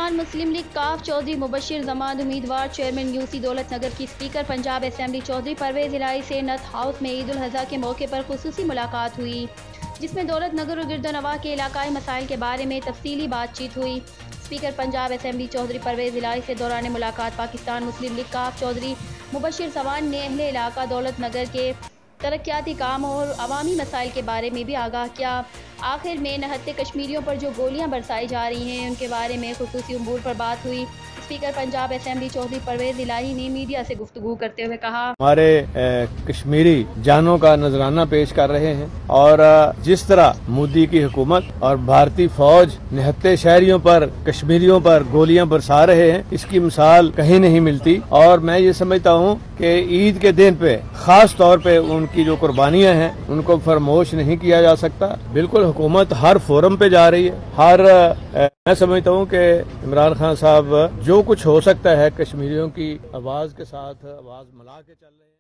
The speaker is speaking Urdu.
پاکستان مسلم لیگ کاف چودھری مبشر زمان امیدوار چیئرمین یو سی دولت نگر کی اسپیکر پنجاب اسمبلی چودھری پرویز الہی سے نتھ ہاؤس میں عید الاضحیٰ کے موقع پر خصوصی ملاقات ہوئی، جس میں دولت نگر اور گرد و نواح کے علاقائی مسائل کے بارے میں تفصیلی بات چیت ہوئی۔ اسپیکر پنجاب اسمبلی چودھری پرویز الہی سے دوران ملاقات پاکستان مسلم لیگ کاف چودھری مبشر زمان نے اہل علاقہ دولت نگر کے ترقیاتی کام اور عوامی مسائل کے بارے میں بھی آگاہ کیا۔ آخر میں نہتے کشمیریوں پر جو گولیاں برسائی جا رہی ہیں ان کے بارے میں خصوصی امور پر بات ہوئی۔ اسپیکر پنجاب اسمبلی چودھری پرویز الہی نے میڈیا سے گفتگو کرتے ہوئے کہا، ہمارے کشمیری جانوں کا نذرانہ پیش کر رہے ہیں اور جس طرح مودی کی حکومت اور بھارتی فوج نہتے شہریوں پر کشمیریوں پر گولیاں برسا رہے ہیں، اس کی مثال کہیں نہیں ملتی۔ اور میں یہ سمجھتا ہوں کہ عید کے دن پہ خاص طور پہ ان کی جو قربانیاں ہیں ان کو فراموش نہیں کیا جا سکتا۔ بالکل حکومت ہر فورم پہ جا رہی ہے، میں سمجھتا ہوں کہ عمران خان صاحب جو کچھ ہو سکتا ہے کشمیریوں کی آواز کے ساتھ آواز ملا کے چل رہے ہیں۔